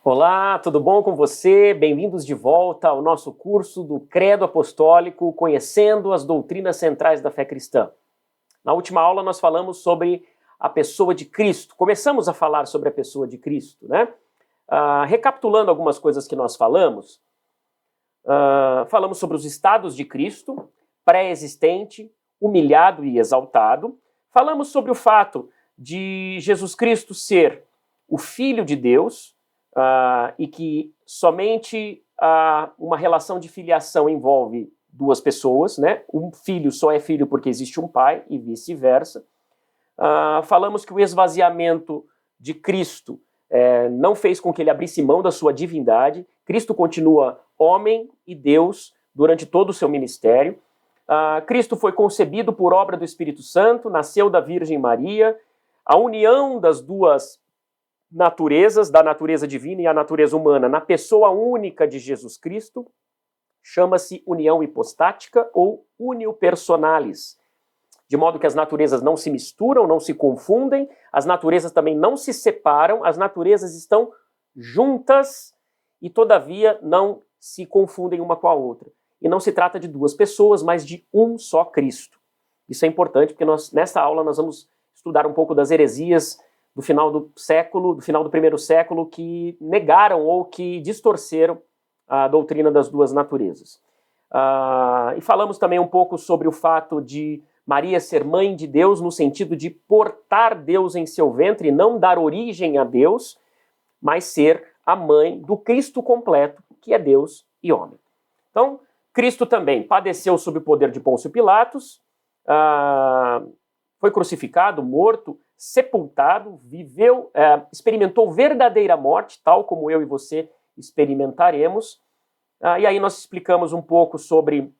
Olá, tudo bom com você? Bem-vindos de volta ao nosso curso do Credo Apostólico, conhecendo as doutrinas centrais da fé cristã. Na última aula nós falamos sobre a pessoa de Cristo. Começamos a falar sobre a pessoa de Cristo, né? Recapitulando algumas coisas que nós falamos, falamos sobre os estados de Cristo, pré-existente, humilhado e exaltado. Falamos sobre o fato de Jesus Cristo ser o Filho de Deus, e que somente uma relação de filiação envolve duas pessoas, né? Um filho só é filho porque existe um pai e vice-versa. Falamos que o esvaziamento de Cristo não fez com que ele abrisse mão da sua divindade. Cristo continua homem e Deus durante todo o seu ministério. Cristo foi concebido por obra do Espírito Santo, nasceu da Virgem Maria. A união das duas naturezas, da natureza divina e a natureza humana, na pessoa única de Jesus Cristo, chama-se união hipostática ou unio personalis. De modo que as naturezas não se misturam, não se confundem, as naturezas também não se separam, as naturezas estão juntas e, todavia, não se confundem uma com a outra. E não se trata de duas pessoas, mas de um só Cristo. Isso é importante porque nesta aula nós vamos estudar um pouco das heresias do final do século, do final do primeiro século, que negaram ou que distorceram a doutrina das duas naturezas. E falamos também um pouco sobre o fato de Maria ser mãe de Deus, no sentido de portar Deus em seu ventre, não dar origem a Deus, mas ser a mãe do Cristo completo, que é Deus e homem. Então, Cristo também padeceu sob o poder de Pôncio Pilatos, foi crucificado, morto, sepultado, viveu, experimentou verdadeira morte, tal como eu e você experimentaremos. E aí nós explicamos um pouco sobre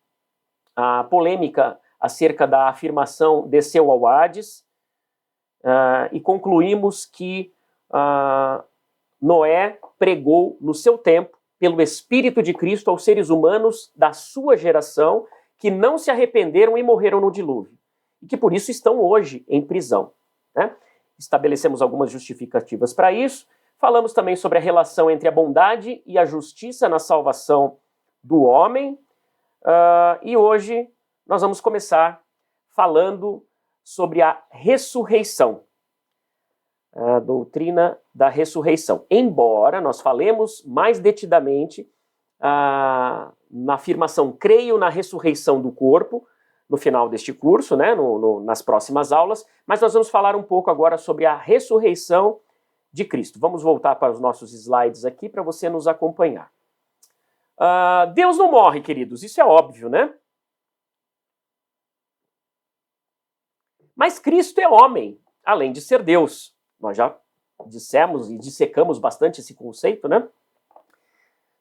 a polêmica acerca da afirmação desceu ao Hades, e concluímos que Noé pregou no seu tempo, pelo Espírito de Cristo, aos seres humanos da sua geração, que não se arrependeram e morreram no dilúvio, e que por isso estão hoje em prisão. Né? Estabelecemos algumas justificativas para isso. Falamos também sobre a relação entre a bondade e a justiça na salvação do homem. E hoje nós vamos começar falando sobre a ressurreição, a doutrina da ressurreição. Embora nós falemos mais detidamente na afirmação creio na ressurreição do corpo, no final deste curso, né, nas próximas aulas, mas nós vamos falar um pouco agora sobre a ressurreição de Cristo. Vamos voltar para os nossos slides aqui para você nos acompanhar. Deus não morre, queridos, isso é óbvio, né? Mas Cristo é homem, além de ser Deus. Nós já dissemos e dissecamos bastante esse conceito, né?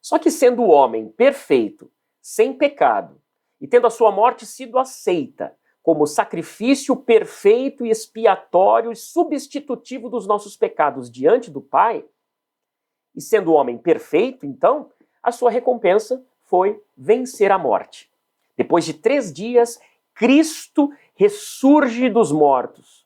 Só que sendo homem perfeito, sem pecado, e tendo a sua morte sido aceita como sacrifício perfeito e expiatório e substitutivo dos nossos pecados diante do Pai, e sendo homem perfeito, então, a sua recompensa foi vencer a morte. Depois de 3 dias, Cristo ressurge dos mortos.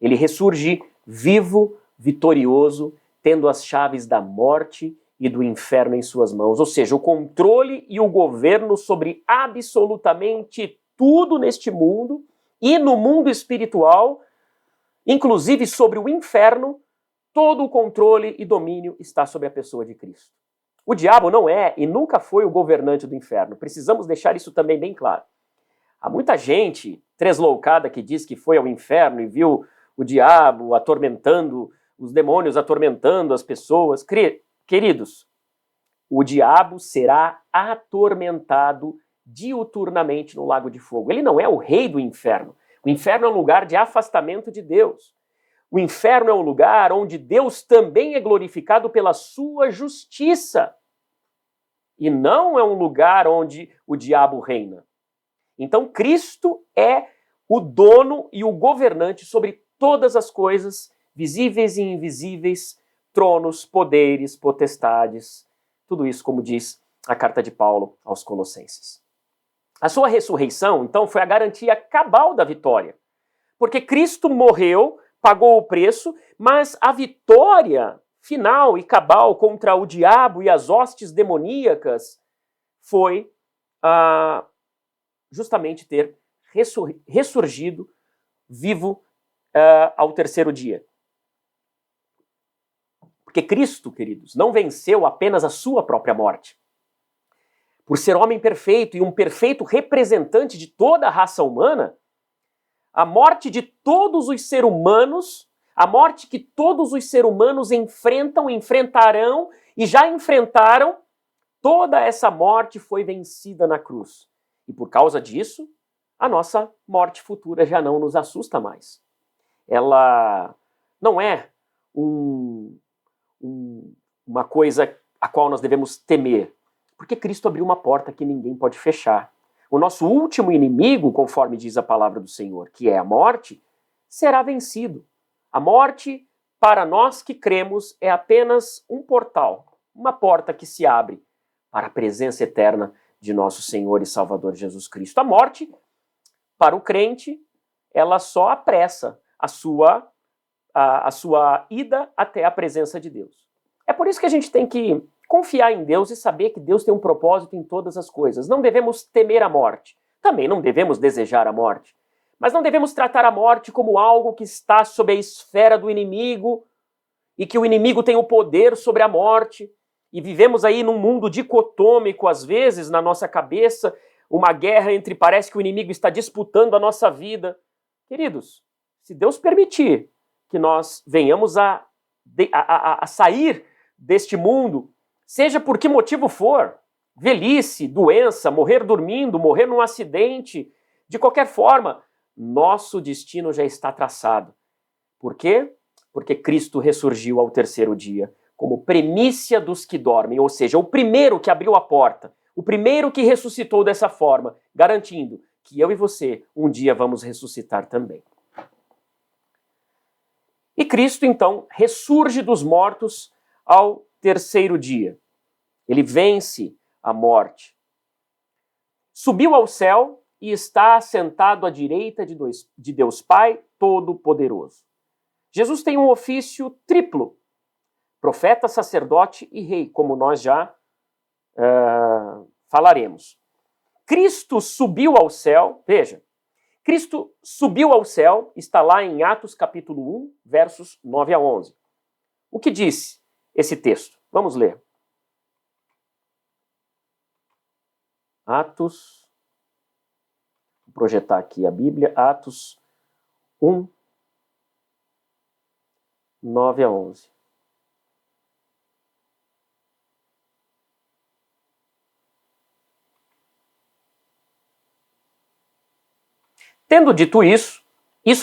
Ele ressurge vivo, vitorioso, tendo as chaves da morte e do inferno em suas mãos, ou seja, o controle e o governo sobre absolutamente tudo neste mundo e no mundo espiritual, inclusive sobre o inferno, todo o controle e domínio está sobre a pessoa de Cristo. O diabo não é e nunca foi o governante do inferno, precisamos deixar isso também bem claro. Há muita gente tresloucada que diz que foi ao inferno e viu o diabo atormentando, os demônios atormentando as pessoas. Queridos, o diabo será atormentado diuturnamente no lago de fogo. Ele não é o rei do inferno. O inferno é um lugar de afastamento de Deus. O inferno é um lugar onde Deus também é glorificado pela sua justiça. E não é um lugar onde o diabo reina. Então Cristo é o dono e o governante sobre todas as coisas, visíveis e invisíveis, tronos, poderes, potestades, tudo isso, como diz a carta de Paulo aos Colossenses. A sua ressurreição, então, foi a garantia cabal da vitória, porque Cristo morreu, pagou o preço, mas a vitória final e cabal contra o diabo e as hostes demoníacas foi justamente ter ressurgido vivo ao terceiro dia. Porque Cristo, queridos, não venceu apenas a sua própria morte. Por ser homem perfeito e um perfeito representante de toda a raça humana, a morte de todos os seres humanos, a morte que todos os seres humanos enfrentarão e já enfrentaram, toda essa morte foi vencida na cruz. E por causa disso, a nossa morte futura já não nos assusta mais. Ela não é uma coisa a qual nós devemos temer, porque Cristo abriu uma porta que ninguém pode fechar. O nosso último inimigo, conforme diz a palavra do Senhor, que é a morte, será vencido. A morte, para nós que cremos, é apenas um portal, uma porta que se abre para a presença eterna de nosso Senhor e Salvador Jesus Cristo. A morte, para o crente, ela só apressa a sua ida até a presença de Deus. É por isso que a gente tem que confiar em Deus e saber que Deus tem um propósito em todas as coisas. Não devemos temer a morte. Também não devemos desejar a morte. Mas não devemos tratar a morte como algo que está sob a esfera do inimigo e que o inimigo tem o poder sobre a morte. E vivemos aí num mundo dicotômico, às vezes, na nossa cabeça, uma guerra entre parece que o inimigo está disputando a nossa vida. Queridos, se Deus permitir que nós venhamos a sair deste mundo, seja por que motivo for, velhice, doença, morrer dormindo, morrer num acidente, de qualquer forma, nosso destino já está traçado. Por quê? Porque Cristo ressurgiu ao terceiro dia, como primícia dos que dormem, ou seja, o primeiro que abriu a porta, o primeiro que ressuscitou dessa forma, garantindo que eu e você um dia vamos ressuscitar também. E Cristo, então, ressurge dos mortos ao terceiro dia. Ele vence a morte. Subiu ao céu e está assentado à direita de Deus Pai Todo-Poderoso. Jesus tem um ofício triplo: profeta, sacerdote e rei, como nós já falaremos. Cristo subiu ao céu, veja, Cristo subiu ao céu, está lá em Atos capítulo 1, versos 9 a 11. O que disse esse texto? Vamos ler. Atos, vou projetar aqui a Bíblia, Atos 1, 9 a 11. Tendo dito isso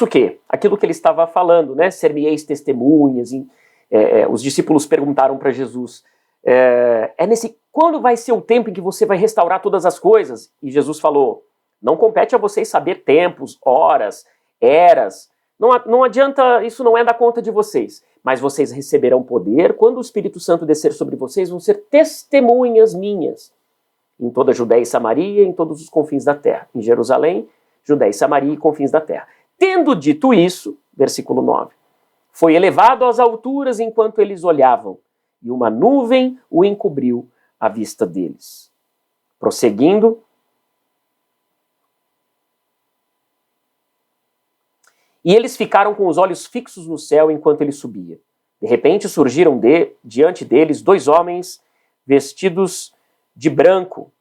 o quê? Aquilo que ele estava falando, né? Ser-me-eis testemunhas. Os discípulos perguntaram para Jesus, quando vai ser o tempo em que você vai restaurar todas as coisas? E Jesus falou, não compete a vocês saber tempos, horas, eras. Não adianta, isso não é da conta de vocês. Mas vocês receberão poder quando o Espírito Santo descer sobre vocês, vão ser testemunhas minhas. Em toda a Judéia e Samaria, em todos os confins da terra. Em Jerusalém, Judéia e Samaria e confins da terra. Tendo dito isso, versículo 9, foi elevado às alturas enquanto eles olhavam, e uma nuvem o encobriu à vista deles. Prosseguindo, e eles ficaram com os olhos fixos no céu enquanto ele subia. De repente surgiram diante deles 2 homens vestidos de branco,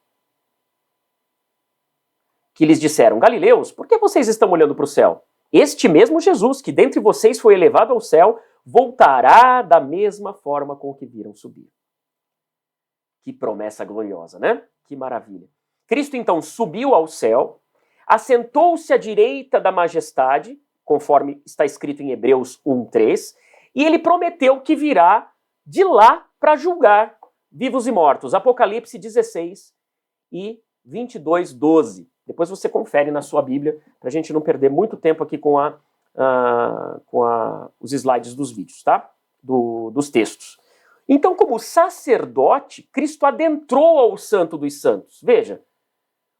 que lhes disseram, Galileus, por que vocês estão olhando para o céu? Este mesmo Jesus, que dentre vocês foi elevado ao céu, voltará da mesma forma com que viram subir. Que promessa gloriosa, né? Que maravilha. Cristo, então, subiu ao céu, assentou-se à direita da majestade, conforme está escrito em Hebreus 1:3, e ele prometeu que virá de lá para julgar vivos e mortos. Apocalipse 16 e 22:12. Depois você confere na sua Bíblia, para a gente não perder muito tempo aqui com os slides dos vídeos, tá? Dos textos. Então, como sacerdote, Cristo adentrou ao Santo dos Santos. Veja,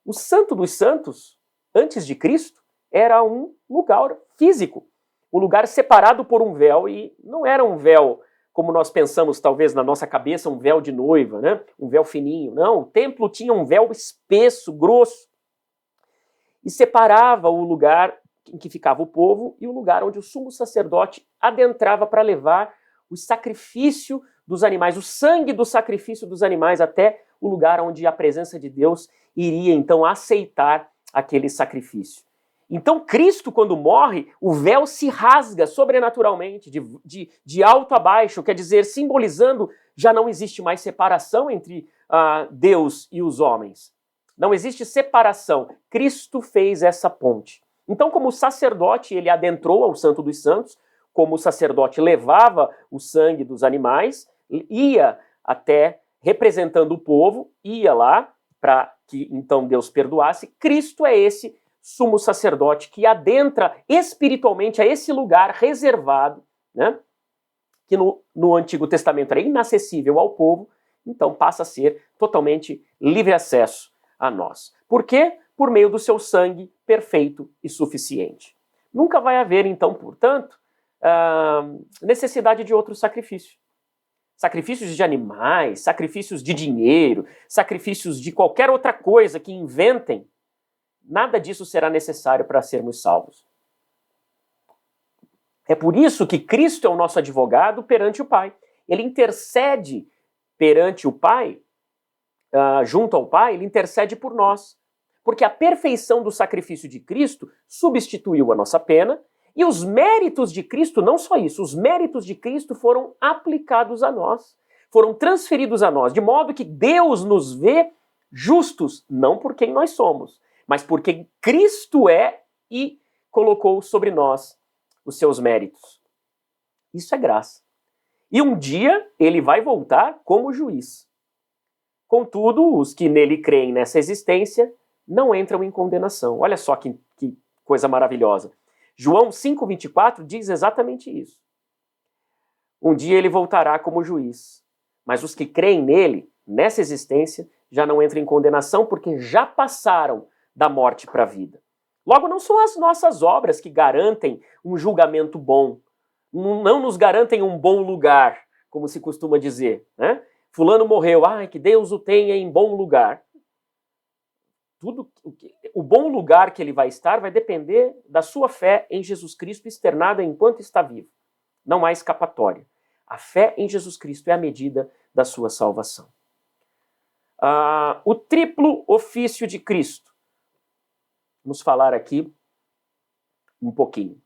o Santo dos Santos, antes de Cristo, era um lugar físico, um lugar separado por um véu, e não era um véu como nós pensamos talvez na nossa cabeça, um véu de noiva, né? Um véu fininho. Não, o templo tinha um véu espesso, grosso, e separava o lugar em que ficava o povo e o lugar onde o sumo sacerdote adentrava para levar o sacrifício dos animais, o sangue do sacrifício dos animais até o lugar onde a presença de Deus iria então aceitar aquele sacrifício. Então Cristo, quando morre, o véu se rasga sobrenaturalmente, de alto a baixo, quer dizer, simbolizando, já não existe mais separação entre Deus e os homens. Não existe separação. Cristo fez essa ponte. Então, como o sacerdote, ele adentrou ao Santo dos Santos, como o sacerdote levava o sangue dos animais, ia até, representando o povo, ia lá para que então Deus perdoasse. Cristo é esse sumo sacerdote que adentra espiritualmente a esse lugar reservado, né, que no Antigo Testamento era inacessível ao povo, então passa a ser totalmente livre acesso a nós. Por quê? Por meio do seu sangue perfeito e suficiente. Nunca vai haver, então, portanto, necessidade de outro sacrifício. Sacrifícios de animais, sacrifícios de dinheiro, sacrifícios de qualquer outra coisa que inventem, nada disso será necessário para sermos salvos. É por isso que Cristo é o nosso advogado perante o Pai. Ele intercede perante o Pai, junto ao Pai, ele intercede por nós. Porque a perfeição do sacrifício de Cristo substituiu a nossa pena, e os méritos de Cristo, não só isso, os méritos de Cristo foram aplicados a nós, foram transferidos a nós, de modo que Deus nos vê justos, não por quem nós somos, mas por quem Cristo é e colocou sobre nós os seus méritos. Isso é graça. E um dia ele vai voltar como juiz. Contudo, os que nele creem nessa existência não entram em condenação. Olha só que coisa maravilhosa. João 5,24 diz exatamente isso. Um dia ele voltará como juiz, mas os que creem nele, nessa existência, já não entram em condenação porque já passaram da morte para a vida. Logo, não são as nossas obras que garantem um julgamento bom, não nos garantem um bom lugar, como se costuma dizer, né? Fulano morreu, que Deus o tenha em bom lugar. O bom lugar que ele vai estar vai depender da sua fé em Jesus Cristo externada enquanto está vivo. Não há escapatória. A fé em Jesus Cristo é a medida da sua salvação. O triplo ofício de Cristo. Vamos falar aqui um pouquinho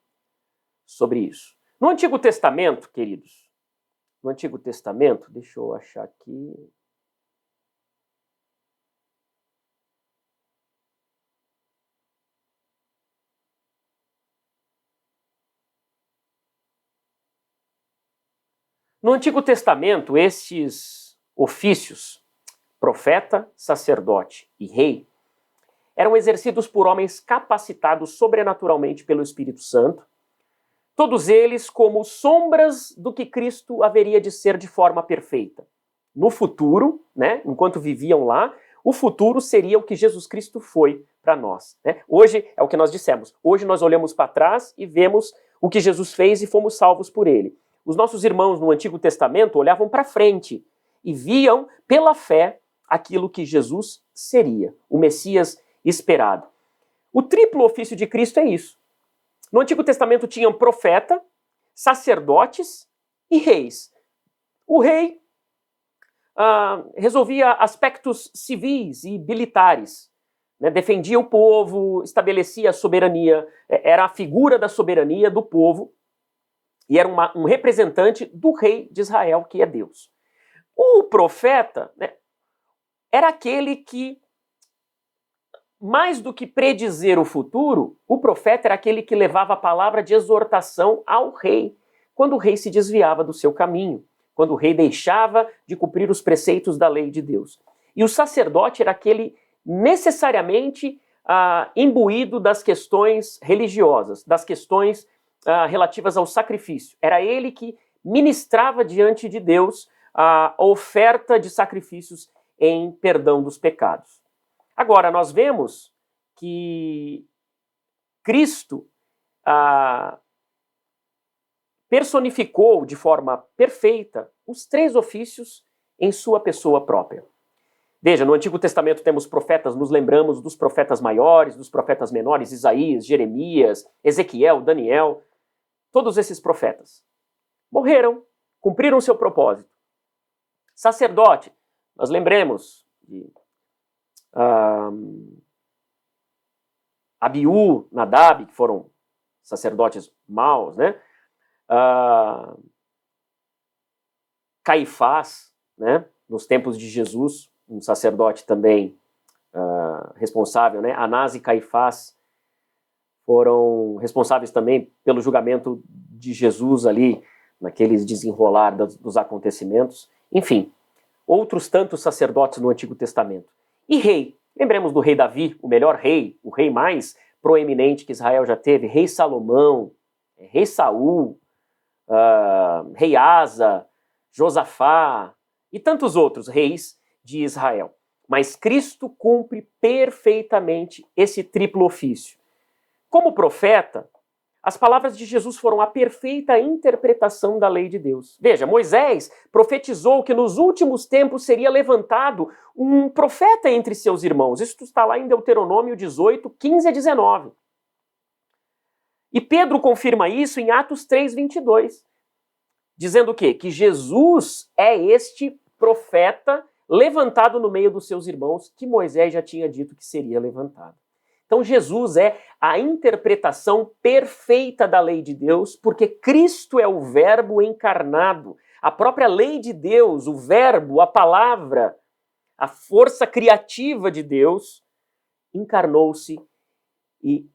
sobre isso. No Antigo Testamento, queridos, no Antigo Testamento, deixa eu achar aqui. No Antigo Testamento, estes ofícios, profeta, sacerdote e rei, eram exercidos por homens capacitados sobrenaturalmente pelo Espírito Santo, todos eles como sombras do que Cristo haveria de ser de forma perfeita. No futuro, né, enquanto viviam lá, o futuro seria o que Jesus Cristo foi para nós. Né? Hoje é o que nós dissemos. Hoje nós olhamos para trás e vemos o que Jesus fez e fomos salvos por ele. Os nossos irmãos no Antigo Testamento olhavam para frente e viam pela fé aquilo que Jesus seria, o Messias esperado. O triplo ofício de Cristo é isso. No Antigo Testamento tinham profeta, sacerdotes e reis. O rei resolvia aspectos civis e militares, né? Defendia o povo, estabelecia a soberania, era a figura da soberania do povo e era um representante do rei de Israel, que é Deus. O profeta, né, era aquele que, mais do que predizer o futuro, o profeta era aquele que levava a palavra de exortação ao rei, quando o rei se desviava do seu caminho, quando o rei deixava de cumprir os preceitos da lei de Deus. E o sacerdote era aquele necessariamente imbuído das questões religiosas, das questões relativas ao sacrifício. Era ele que ministrava diante de Deus a oferta de sacrifícios em perdão dos pecados. Agora, nós vemos que Cristo personificou de forma perfeita os três ofícios em sua pessoa própria. Veja, no Antigo Testamento temos profetas, nos lembramos dos profetas maiores, dos profetas menores, Isaías, Jeremias, Ezequiel, Daniel, todos esses profetas morreram, cumpriram seu propósito. Sacerdote, nós lembremos de Abiú, Nadab, que foram sacerdotes maus, né? Caifás, né? Nos tempos de Jesus, um sacerdote também responsável, né? Anás e Caifás foram responsáveis também pelo julgamento de Jesus ali, naqueles desenrolar dos acontecimentos. Enfim, outros tantos sacerdotes no Antigo Testamento. E rei, lembremos do rei Davi, o melhor rei, o rei mais proeminente que Israel já teve, rei Salomão, rei Saul, rei Asa, Josafá e tantos outros reis de Israel. Mas Cristo cumpre perfeitamente esse triplo ofício. Como profeta, as palavras de Jesus foram a perfeita interpretação da lei de Deus. Veja, Moisés profetizou que nos últimos tempos seria levantado um profeta entre seus irmãos. Isso está lá em Deuteronômio 18, 15 a 19. E Pedro confirma isso em Atos 3, 22. Dizendo o quê? Que Jesus é este profeta levantado no meio dos seus irmãos, que Moisés já tinha dito que seria levantado. Então Jesus é a interpretação perfeita da lei de Deus, porque Cristo é o verbo encarnado, a própria lei de Deus, o verbo, a palavra, a força criativa de Deus, encarnou-se e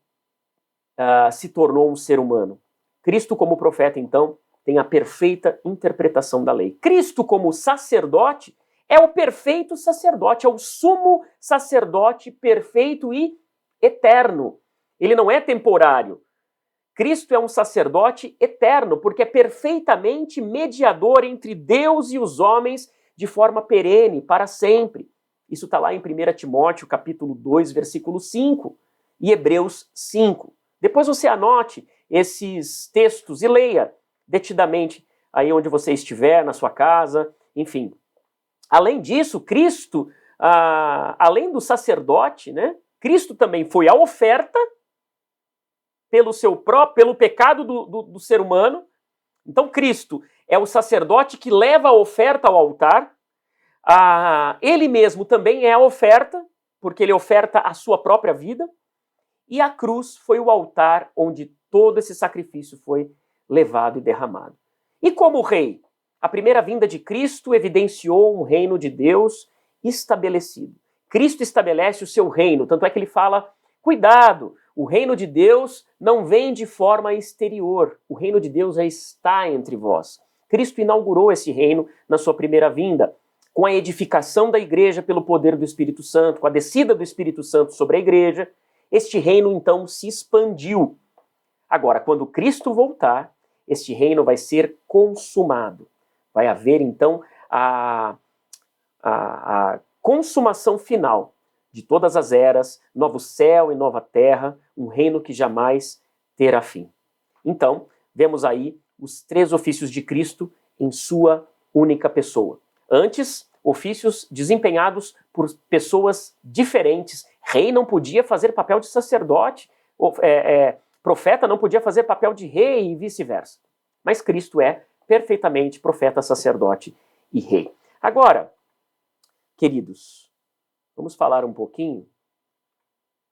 se tornou um ser humano. Cristo como profeta, então, tem a perfeita interpretação da lei. Cristo como sacerdote é o perfeito sacerdote, é o sumo sacerdote perfeito e eterno. Ele não é temporário. Cristo é um sacerdote eterno, porque é perfeitamente mediador entre Deus e os homens de forma perene, para sempre. Isso está lá em 1 Timóteo, capítulo 2, versículo 5, e Hebreus 5. Depois você anote esses textos e leia detidamente aí onde você estiver, na sua casa, enfim. Além disso, Cristo, além do sacerdote, né, Cristo também foi a oferta pelo pecado do ser humano. Então Cristo é o sacerdote que leva a oferta ao altar. Ele mesmo também é a oferta, porque ele oferta a sua própria vida. E a cruz foi o altar onde todo esse sacrifício foi levado e derramado. E como rei, a primeira vinda de Cristo evidenciou um reino de Deus estabelecido. Cristo estabelece o seu reino, tanto é que ele fala, cuidado, o reino de Deus não vem de forma exterior, o reino de Deus já está entre vós. Cristo inaugurou esse reino na sua primeira vinda, com a edificação da igreja pelo poder do Espírito Santo, com a descida do Espírito Santo sobre a igreja. Este reino, então, se expandiu. Agora, quando Cristo voltar, este reino vai ser consumado. Vai haver, então, a consumação final de todas as eras, novo céu e nova terra, um reino que jamais terá fim. Então, vemos aí os três ofícios de Cristo em sua única pessoa. Antes, ofícios desempenhados por pessoas diferentes. Rei não podia fazer papel de sacerdote, profeta não podia fazer papel de rei e vice-versa. Mas Cristo é perfeitamente profeta, sacerdote e rei. Agora, queridos, vamos falar um pouquinho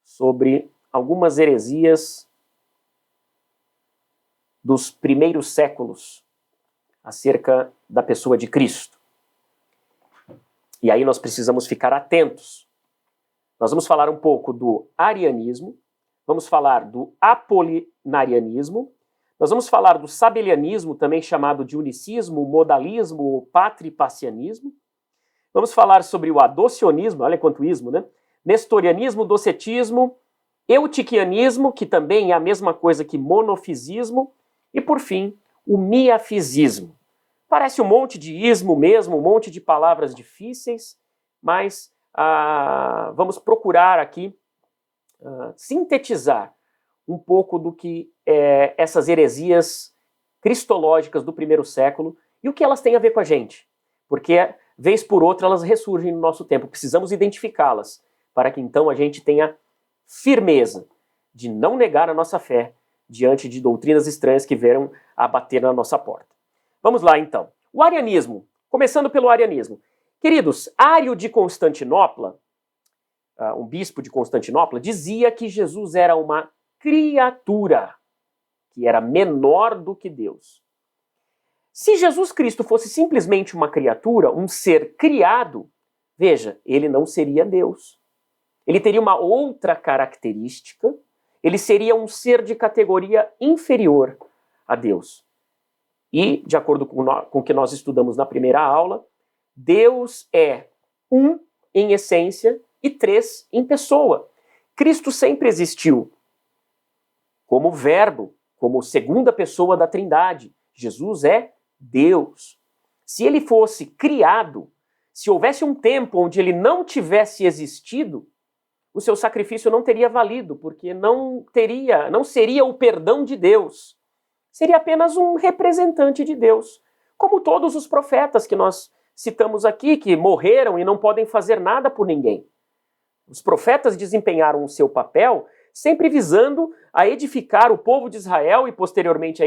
sobre algumas heresias dos primeiros séculos acerca da pessoa de Cristo. E aí nós precisamos ficar atentos. Nós vamos falar um pouco do arianismo, vamos falar do apolinarianismo, nós vamos falar do sabelianismo, também chamado de unicismo, modalismo ou patripassianismo. Vamos falar sobre o adocionismo, olha quanto ismo, né? Nestorianismo, docetismo, eutiquianismo, que também é a mesma coisa que monofisismo, e por fim, o miafisismo. Parece um monte de ismo mesmo, um monte de palavras difíceis, mas vamos procurar aqui sintetizar um pouco do que essas heresias cristológicas do primeiro século e o que elas têm a ver com a gente. Porque, vez por outra, elas ressurgem no nosso tempo. Precisamos identificá-las para que então a gente tenha firmeza de não negar a nossa fé diante de doutrinas estranhas que vieram a bater na nossa porta. Vamos lá, então. O arianismo. Começando pelo arianismo. Queridos, Ário de Constantinopla, um bispo de Constantinopla, dizia que Jesus era uma criatura, que era menor do que Deus. Se Jesus Cristo fosse simplesmente uma criatura, um ser criado, veja, ele não seria Deus. Ele teria uma outra característica, ele seria um ser de categoria inferior a Deus. E, de acordo com o que nós estudamos na primeira aula, Deus é um em essência e três em pessoa. Cristo sempre existiu como verbo, como segunda pessoa da Trindade. Jesus é Deus. Se ele fosse criado, se houvesse um tempo onde ele não tivesse existido, o seu sacrifício não teria valido, porque não seria o perdão de Deus. Seria apenas um representante de Deus, como todos os profetas que nós citamos aqui, que morreram e não podem fazer nada por ninguém. Os profetas desempenharam o seu papel sempre visando a edificar o povo de Israel e posteriormente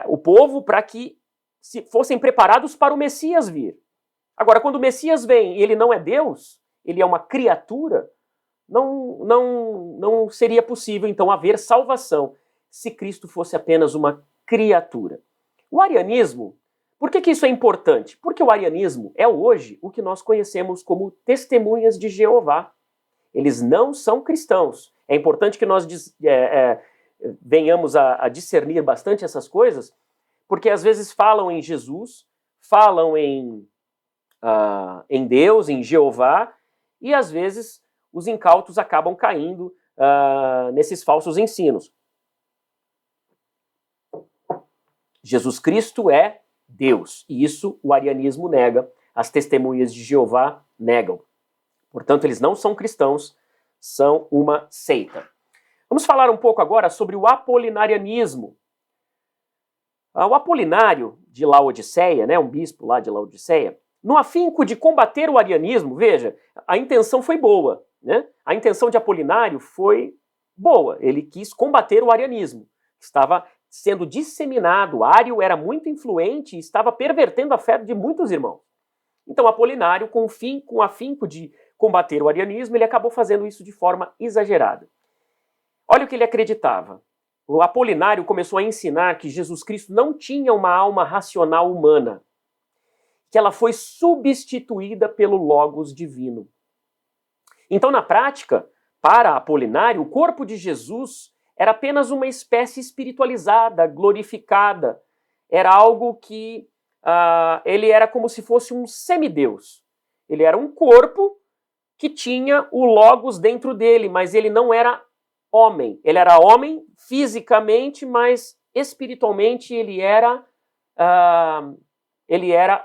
o povo para que fossem preparados para o Messias vir. Agora, quando o Messias vem e ele não é Deus, ele é uma criatura, não seria possível então haver salvação se Cristo fosse apenas uma criatura. O arianismo, por que isso é importante? Porque o arianismo é hoje o que nós conhecemos como testemunhas de Jeová. Eles não são cristãos. É importante que nós venhamos a discernir bastante essas coisas, porque às vezes falam em Jesus, falam em Deus, em Jeová, e às vezes os incautos acabam caindo nesses falsos ensinos. Jesus Cristo é Deus, e isso o arianismo nega, as testemunhas de Jeová negam. Portanto, eles não são cristãos, são uma seita. Vamos falar um pouco agora sobre o apolinarianismo. O Apolinário de Laodiceia, né, um bispo lá de Laodiceia, no afinco de combater o arianismo, veja, a intenção foi boa, né? A intenção de Apolinário foi boa, ele quis combater o arianismo, que estava sendo disseminado, Ário era muito influente e estava pervertendo a fé de muitos irmãos. Então Apolinário, com o afinco de combater o arianismo, ele acabou fazendo isso de forma exagerada. Olha o que ele acreditava. O Apolinário começou a ensinar que Jesus Cristo não tinha uma alma racional humana, que ela foi substituída pelo Logos divino. Então, na prática, para Apolinário, o corpo de Jesus era apenas uma espécie espiritualizada, glorificada. Era algo que ele era como se fosse um semideus. Ele era um corpo que tinha o Logos dentro dele, mas ele não era homem. Ele era homem fisicamente, mas espiritualmente ele era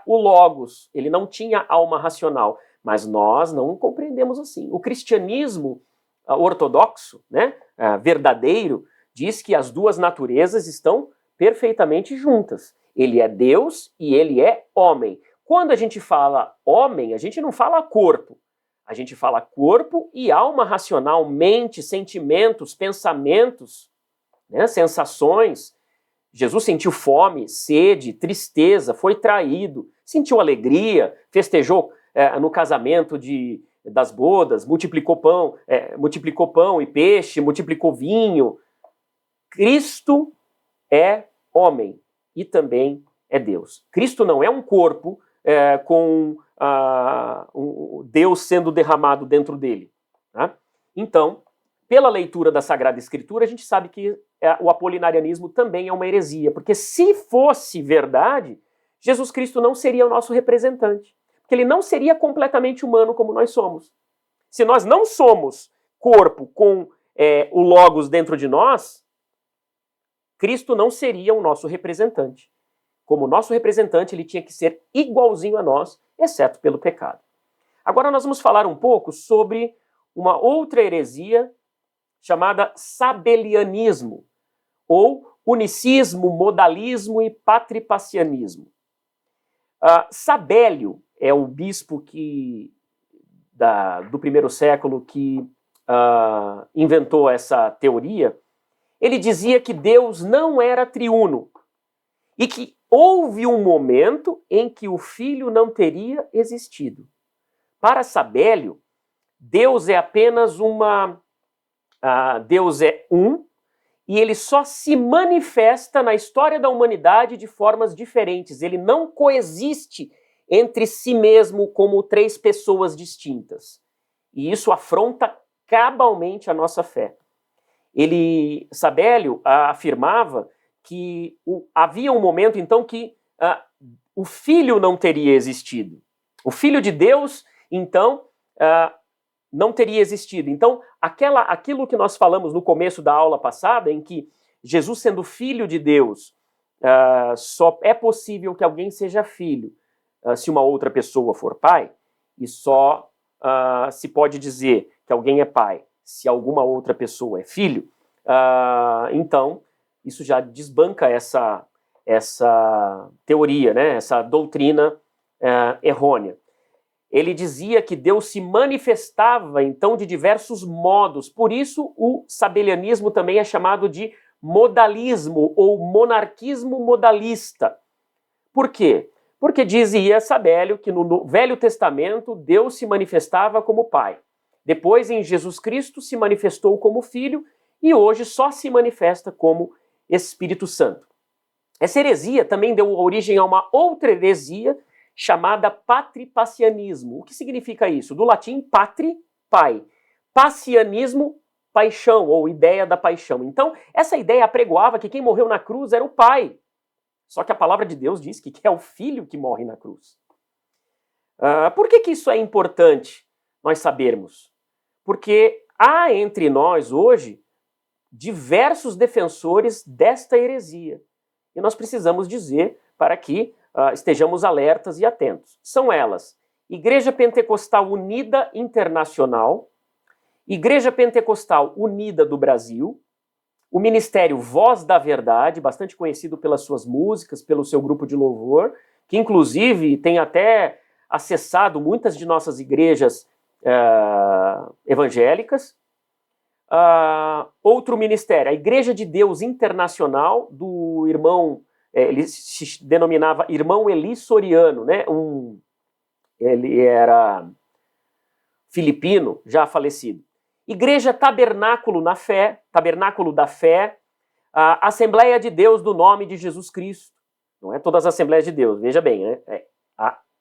o Logos. Ele não tinha alma racional. Mas nós não compreendemos assim. O cristianismo ortodoxo, né, verdadeiro, diz que as duas naturezas estão perfeitamente juntas. Ele é Deus e ele é homem. Quando a gente fala homem, a gente não fala corpo. A gente fala corpo e alma racional, mente, sentimentos, pensamentos, né, sensações. Jesus sentiu fome, sede, tristeza, foi traído, sentiu alegria, festejou no casamento das bodas, multiplicou pão e peixe, multiplicou vinho. Cristo é homem e também é Deus. Cristo não é um corpo com Deus sendo derramado dentro dele. Tá? Então, pela leitura da Sagrada Escritura, a gente sabe que o apolinarianismo também é uma heresia, porque se fosse verdade, Jesus Cristo não seria o nosso representante, porque ele não seria completamente humano como nós somos. Se nós não somos corpo com o Logos dentro de nós, Cristo não seria o nosso representante. Como nosso representante, ele tinha que ser igualzinho a nós, exceto pelo pecado. Agora nós vamos falar um pouco sobre uma outra heresia chamada sabelianismo, ou unicismo, modalismo e patripassianismo. Sabélio é o bispo do primeiro século que inventou essa teoria. Ele dizia que Deus não era triuno e que houve um momento em que o Filho não teria existido. Para Sabélio, Deus é apenas Deus é um, e ele só se manifesta na história da humanidade de formas diferentes. Ele não coexiste entre si mesmo como três pessoas distintas. E isso afronta cabalmente a nossa fé. Sabélio afirmava que havia um momento, então, que o Filho não teria existido. O Filho de Deus, então, não teria existido. Então, aquilo que nós falamos no começo da aula passada, em que Jesus, sendo Filho de Deus, só é possível que alguém seja filho se uma outra pessoa for pai, e só se pode dizer que alguém é pai se alguma outra pessoa é filho, então isso já desbanca essa teoria, né, essa doutrina errônea. Ele dizia que Deus se manifestava, então, de diversos modos. Por isso, o sabelianismo também é chamado de modalismo ou monarquismo modalista. Por quê? Porque dizia Sabélio que no Velho Testamento Deus se manifestava como Pai. Depois, em Jesus Cristo, se manifestou como Filho e hoje só se manifesta como Espírito Santo. Essa heresia também deu origem a uma outra heresia chamada patripassianismo. O que significa isso? Do latim patri, pai. Passianismo, paixão, ou ideia da paixão. Então, essa ideia apregoava que quem morreu na cruz era o pai. Só que a palavra de Deus diz que é o filho que morre na cruz. Por que isso é importante nós sabermos? Porque há entre nós hoje diversos defensores desta heresia. E nós precisamos dizer para que estejamos alertas e atentos. São elas: Igreja Pentecostal Unida Internacional, Igreja Pentecostal Unida do Brasil, o Ministério Voz da Verdade, bastante conhecido pelas suas músicas, pelo seu grupo de louvor, que inclusive tem até acessado muitas de nossas igrejas evangélicas. Outro ministério, a Igreja de Deus Internacional, do irmão, ele se denominava Irmão Eli Soriano, né? Ele era filipino, já falecido. Igreja Tabernáculo da Fé, a Assembleia de Deus do Nome de Jesus Cristo. Não é todas as Assembleias de Deus, veja bem, né?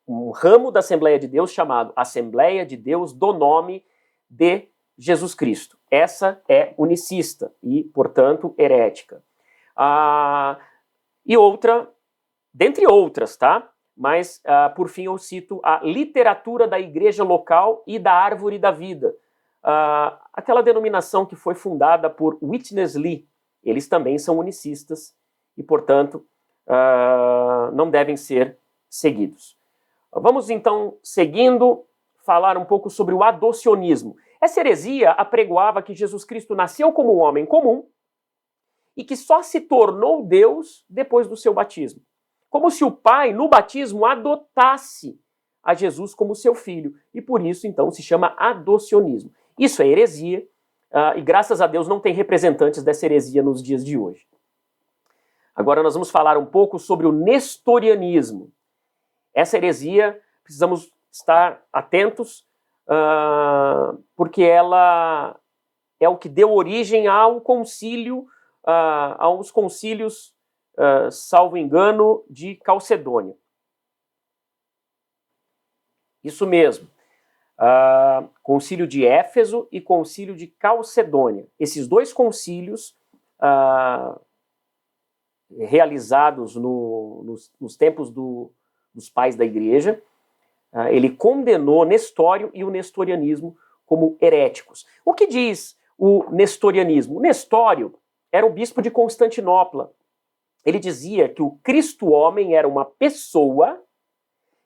Um ramo da Assembleia de Deus chamado Assembleia de Deus do Nome de Jesus Cristo. Essa é unicista e, portanto, herética. E outra, dentre outras, tá? Mas, por fim, eu cito a literatura da igreja local e da árvore da vida. Aquela denominação que foi fundada por Witness Lee. Eles também são unicistas e, portanto, não devem ser seguidos. Vamos, então, seguindo, falar um pouco sobre o adocionismo. Essa heresia apregoava que Jesus Cristo nasceu como um homem comum e que só se tornou Deus depois do seu batismo. Como se o Pai, no batismo, adotasse a Jesus como seu filho. E por isso, então, se chama adocionismo. Isso é heresia, e graças a Deus não tem representantes dessa heresia nos dias de hoje. Agora nós vamos falar um pouco sobre o nestorianismo. Essa heresia, precisamos estar atentos, porque ela é o que deu origem aos concílios, salvo engano, de Calcedônia. Isso mesmo. Concílio de Éfeso e concílio de Calcedônia. Esses dois concílios, realizados nos tempos dos pais da igreja, ele condenou Nestório e o nestorianismo como heréticos. O que diz o nestorianismo? Nestório era o bispo de Constantinopla. Ele dizia que o Cristo homem era uma pessoa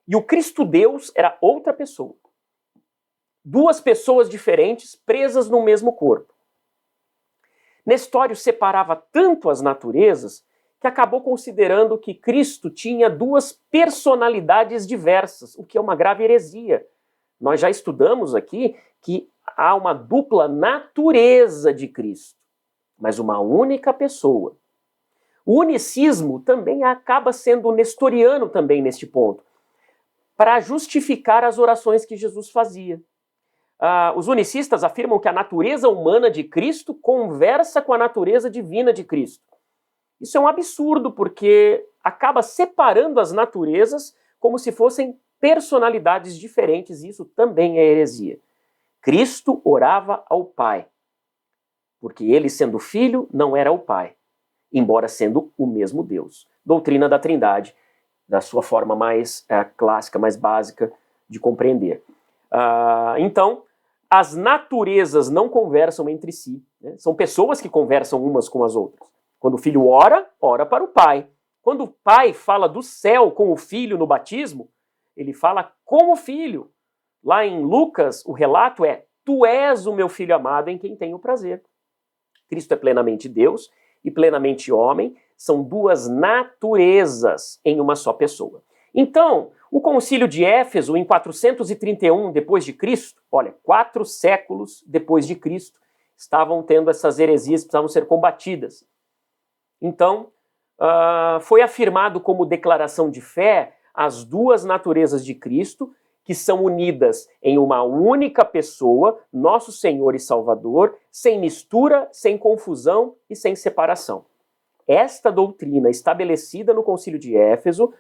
e o Cristo Deus era outra pessoa. Duas pessoas diferentes presas no mesmo corpo. Nestório separava tanto as naturezas que acabou considerando que Cristo tinha duas personalidades diversas, o que é uma grave heresia. Nós já estudamos aqui que há uma dupla natureza de Cristo, mas uma única pessoa. O unicismo também acaba sendo nestoriano também neste ponto, para justificar as orações que Jesus fazia. Os unicistas afirmam que a natureza humana de Cristo conversa com a natureza divina de Cristo. Isso é um absurdo, porque acaba separando as naturezas como se fossem personalidades diferentes, e isso também é heresia. Cristo orava ao Pai, porque ele, sendo filho, não era o Pai, embora sendo o mesmo Deus. Doutrina da Trindade, da sua forma mais clássica, mais básica de compreender. Então, as naturezas não conversam entre si, né? São pessoas que conversam umas com as outras. Quando o filho ora, ora para o Pai. Quando o Pai fala do céu com o Filho no batismo, ele fala com o Filho. Lá em Lucas, o relato é: Tu és o meu Filho amado em quem tenho prazer. Cristo é plenamente Deus e plenamente homem, são duas naturezas em uma só pessoa. Então, o concílio de Éfeso, em 431 depois de Cristo, olha, 4 séculos depois de Cristo, estavam tendo essas heresias que precisavam ser combatidas. Então, foi afirmado como declaração de fé as duas naturezas de Cristo, que são unidas em uma única pessoa, nosso Senhor e Salvador, sem mistura, sem confusão e sem separação. Esta doutrina estabelecida no Concílio de Éfeso,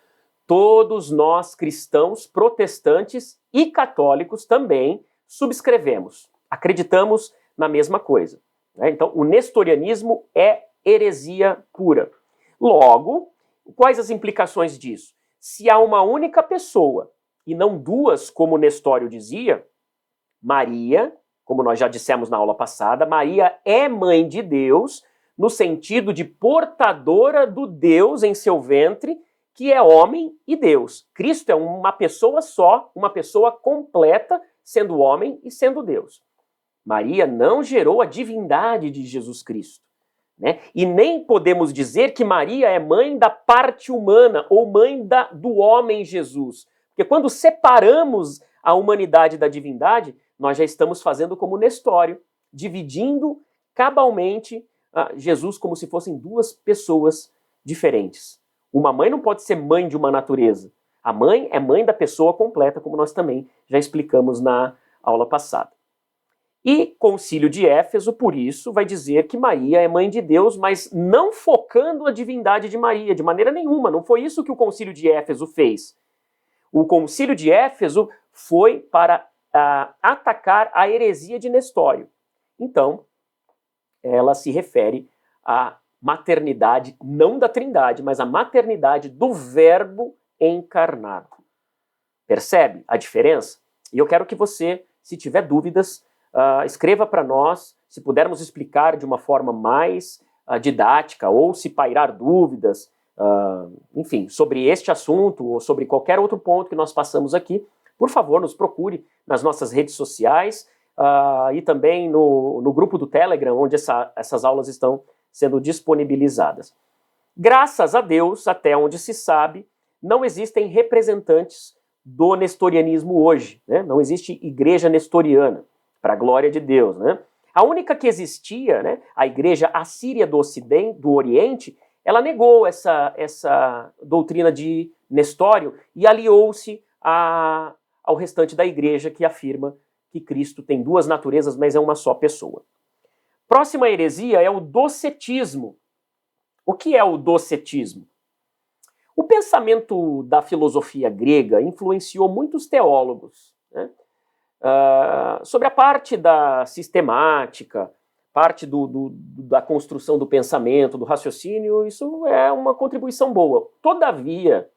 todos nós cristãos, protestantes e católicos também subscrevemos, acreditamos na mesma coisa, né? Então, o nestorianismo é heresia pura. Logo, quais as implicações disso? Se há uma única pessoa e não duas, como Nestório dizia, Maria, como nós já dissemos na aula passada, Maria é mãe de Deus, no sentido de portadora do Deus em seu ventre, que é homem e Deus. Cristo é uma pessoa só, uma pessoa completa, sendo homem e sendo Deus. Maria não gerou a divindade de Jesus Cristo, né? E nem podemos dizer que Maria é mãe da parte humana ou mãe do homem Jesus. Porque quando separamos a humanidade da divindade, nós já estamos fazendo como Nestório, dividindo cabalmente Jesus como se fossem duas pessoas diferentes. Uma mãe não pode ser mãe de uma natureza. A mãe é mãe da pessoa completa, como nós também já explicamos na aula passada. E Concílio de Éfeso, por isso, vai dizer que Maria é mãe de Deus, mas não focando a divindade de Maria, de maneira nenhuma. Não foi isso que o Concílio de Éfeso fez. O Concílio de Éfeso foi para atacar a heresia de Nestório. Então, ela se refere à maternidade, não da Trindade, mas à maternidade do Verbo encarnado. Percebe a diferença? E eu quero que você, se tiver dúvidas, escreva para nós, se pudermos explicar de uma forma mais didática, ou se pairar dúvidas, enfim, sobre este assunto ou sobre qualquer outro ponto que nós passamos aqui, por favor, nos procure nas nossas redes sociais e também no grupo do Telegram, onde essas aulas estão sendo disponibilizadas. Graças a Deus, até onde se sabe, não existem representantes do nestorianismo hoje, né? Não existe igreja nestoriana, para a glória de Deus, né? A única que existia, né, a igreja assíria do Ocidente, do Oriente, ela negou essa doutrina de Nestório e aliou-se ao restante da igreja que afirma que Cristo tem duas naturezas, mas é uma só pessoa. Próxima heresia é o docetismo. O que é o docetismo? O pensamento da filosofia grega influenciou muitos teólogos, né? Sobre a parte da sistemática, parte da construção do pensamento, do raciocínio, isso é uma contribuição boa. Todavia,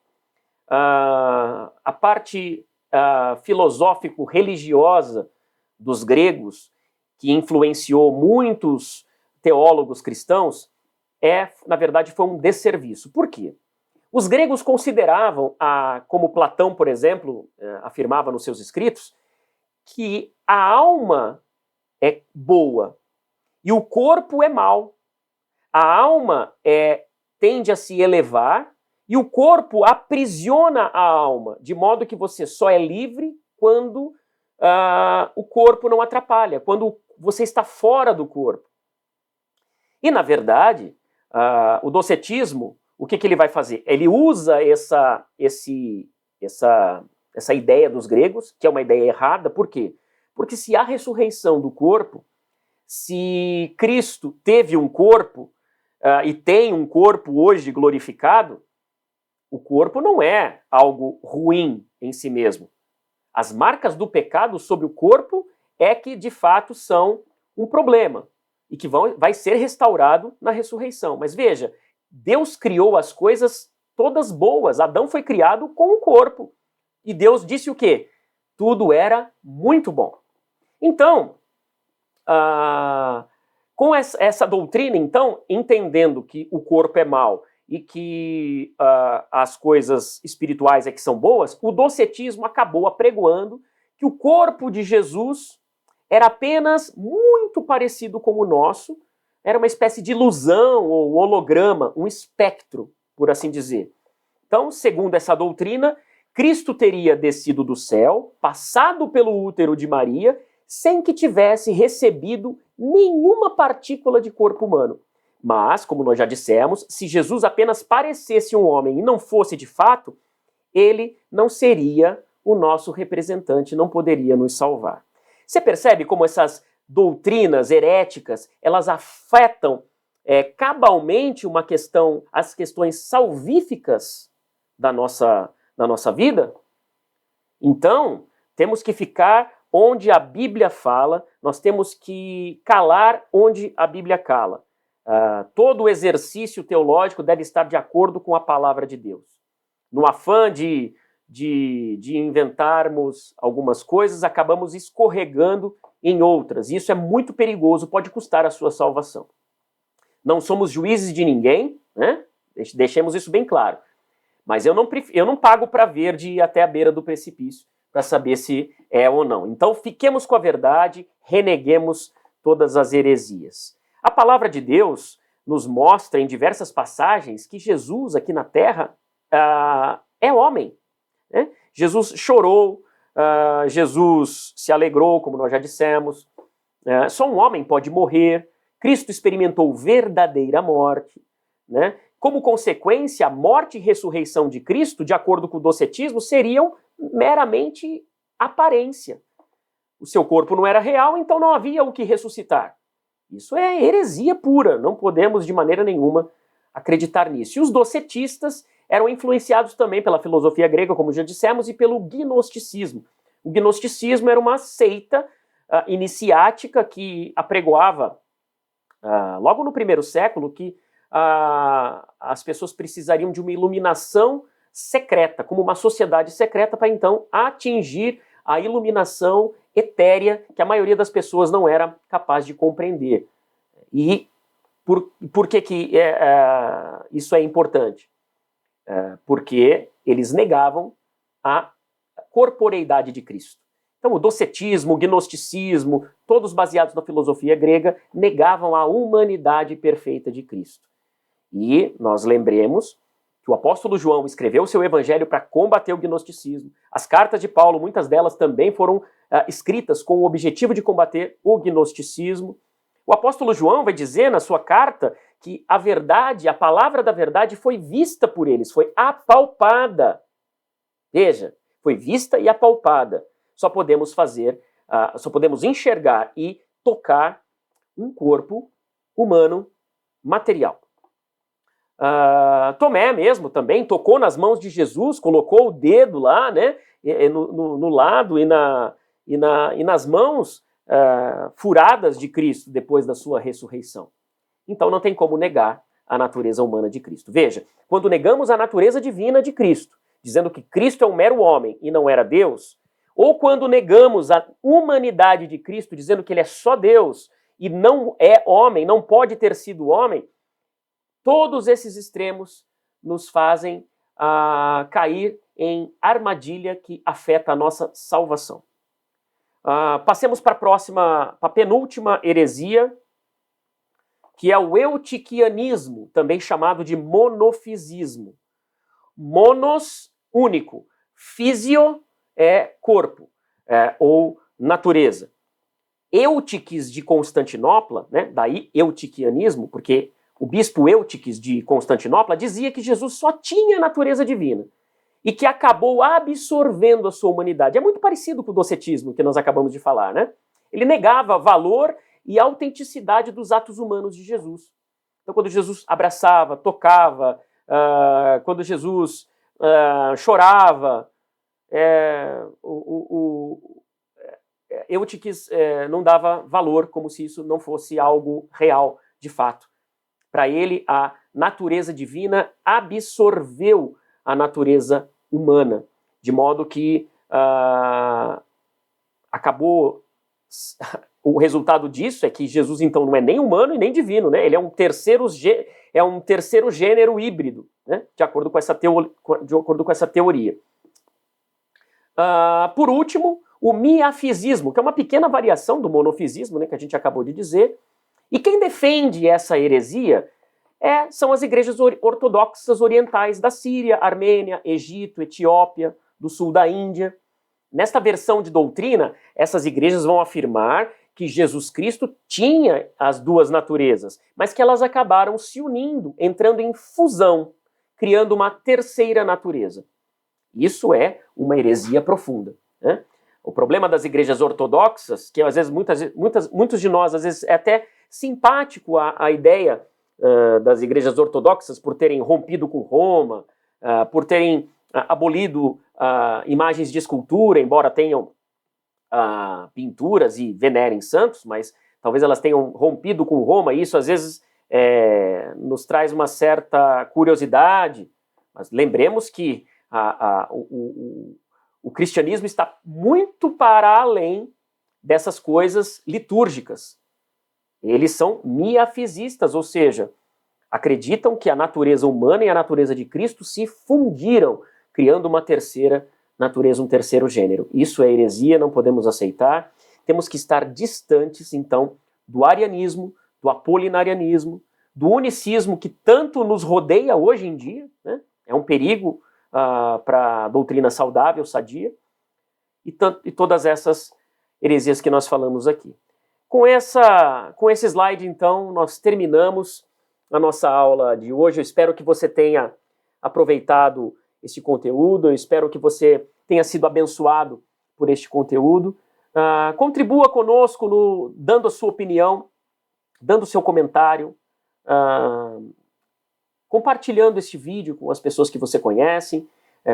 a parte filosófico-religiosa dos gregos, que influenciou muitos teólogos cristãos, na verdade, foi um desserviço. Por quê? Os gregos consideravam, como Platão, por exemplo, afirmava nos seus escritos, que a alma é boa e o corpo é mau. A alma tende a se elevar e o corpo aprisiona a alma, de modo que você só é livre quando o corpo não atrapalha, quando você está fora do corpo. E, na verdade, o docetismo, o que ele vai fazer? Ele usa essa ideia dos gregos, que é uma ideia errada. Por quê? Porque se há ressurreição do corpo, se Cristo teve um corpo e tem um corpo hoje glorificado, o corpo não é algo ruim em si mesmo. As marcas do pecado sobre o corpo é que, de fato, são um problema e que vai ser restaurado na ressurreição. Mas veja, Deus criou as coisas todas boas. Adão foi criado com um corpo. E Deus disse o quê? Tudo era muito bom. Então, com essa doutrina, então, entendendo que o corpo é mau e que as coisas espirituais é que são boas, o docetismo acabou apregoando que o corpo de Jesus era apenas muito parecido com o nosso, era uma espécie de ilusão ou holograma, um espectro, por assim dizer. Então, segundo essa doutrina, Cristo teria descido do céu, passado pelo útero de Maria, sem que tivesse recebido nenhuma partícula de corpo humano. Mas, como nós já dissemos, se Jesus apenas parecesse um homem e não fosse de fato, ele não seria o nosso representante, não poderia nos salvar. Você percebe como essas doutrinas heréticas, elas afetam cabalmente as questões salvíficas da nossa vida? Então, temos que ficar onde a Bíblia fala, nós temos que calar onde a Bíblia cala. Todo o exercício teológico deve estar de acordo com a palavra de Deus. No afã de inventarmos algumas coisas, acabamos escorregando em outras. E isso é muito perigoso, pode custar a sua salvação. Não somos juízes de ninguém, né? Deixemos isso bem claro. Mas eu não pago para ver de ir até a beira do precipício para saber se é ou não. Então fiquemos com a verdade, reneguemos todas as heresias. A palavra de Deus nos mostra em diversas passagens que Jesus aqui na Terra é homem. Né? Jesus chorou, Jesus se alegrou, como nós já dissemos. Só um homem pode morrer. Cristo experimentou verdadeira morte. Né? Como consequência, a morte e ressurreição de Cristo, de acordo com o docetismo, seriam meramente aparência. O seu corpo não era real, então não havia o que ressuscitar. Isso é heresia pura, não podemos de maneira nenhuma acreditar nisso. E os docetistas eram influenciados também pela filosofia grega, como já dissemos, e pelo gnosticismo. O gnosticismo era uma seita iniciática que apregoava, logo no primeiro século, que as pessoas precisariam de uma iluminação secreta, como uma sociedade secreta, para então atingir a iluminação etérea que a maioria das pessoas não era capaz de compreender. E por que isso é importante? Porque eles negavam a corporeidade de Cristo. Então o docetismo, o gnosticismo, todos baseados na filosofia grega, negavam a humanidade perfeita de Cristo. E nós lembremos que o apóstolo João escreveu o seu evangelho para combater o gnosticismo. As cartas de Paulo, muitas delas também foram escritas com o objetivo de combater o gnosticismo. O apóstolo João vai dizer na sua carta que a verdade, a palavra da verdade foi vista por eles, foi apalpada. Veja, foi vista e apalpada. Só podemos enxergar e tocar um corpo humano material. Tomé mesmo também tocou nas mãos de Jesus, colocou o dedo lá, né, no lado e nas mãos furadas de Cristo depois da sua ressurreição. Então não tem como negar a natureza humana de Cristo. Veja, quando negamos a natureza divina de Cristo, dizendo que Cristo é um mero homem e não era Deus, ou quando negamos a humanidade de Cristo, dizendo que ele é só Deus e não é homem, não pode ter sido homem, todos esses extremos nos fazem cair em armadilha que afeta a nossa salvação. Passemos para a penúltima heresia, que é o eutiquianismo, também chamado de monofisismo. Monos, único. Físio é corpo, ou natureza. Eutiques de Constantinopla, né, daí eutiquianismo, porque o bispo Eutiques de Constantinopla dizia que Jesus só tinha natureza divina e que acabou absorvendo a sua humanidade. É muito parecido com o docetismo que nós acabamos de falar, né? Ele negava valor e autenticidade dos atos humanos de Jesus. Então, quando Jesus abraçava, tocava, quando Jesus chorava, Eutiques não dava valor, como se isso não fosse algo real, de fato. Para ele, a natureza divina absorveu a natureza humana, de modo que acabou... O resultado disso é que Jesus, então, não é nem humano e nem divino, né? Ele é um terceiro gênero híbrido, né? De acordo com essa teoria. Por último, o miafisismo, que é uma pequena variação do monofisismo, né, que a gente acabou de dizer. E quem defende essa heresia são as igrejas ortodoxas orientais da Síria, Armênia, Egito, Etiópia, do sul da Índia. Nesta versão de doutrina, essas igrejas vão afirmar que Jesus Cristo tinha as duas naturezas, mas que elas acabaram se unindo, entrando em fusão, criando uma terceira natureza. Isso é uma heresia profunda, né? O problema das igrejas ortodoxas, que às vezes muitos de nós, às vezes é até simpático a ideia das igrejas ortodoxas por terem rompido com Roma, por terem abolido imagens de escultura, embora tenham pinturas e venerem santos, mas talvez elas tenham rompido com Roma, e isso às vezes nos traz uma certa curiosidade, mas lembremos que o cristianismo está muito para além dessas coisas litúrgicas. Eles são miafisistas, ou seja, acreditam que a natureza humana e a natureza de Cristo se fundiram, criando uma terceira natureza, um terceiro gênero. Isso é heresia, não podemos aceitar. Temos que estar distantes, então, do arianismo, do apolinarianismo, do unicismo que tanto nos rodeia hoje em dia, né? É um perigo para a doutrina saudável, sadia, e todas essas heresias que nós falamos aqui. Com esse slide, então, nós terminamos a nossa aula de hoje. Eu espero que você tenha aproveitado esse conteúdo, eu espero que você tenha sido abençoado por este conteúdo. Contribua conosco dando a sua opinião, dando o seu comentário, compartilhando este vídeo com as pessoas que você conhece,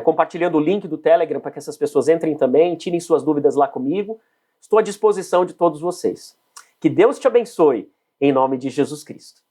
compartilhando o link do Telegram para que essas pessoas entrem também, tirem suas dúvidas lá comigo. Estou à disposição de todos vocês. Que Deus te abençoe, em nome de Jesus Cristo.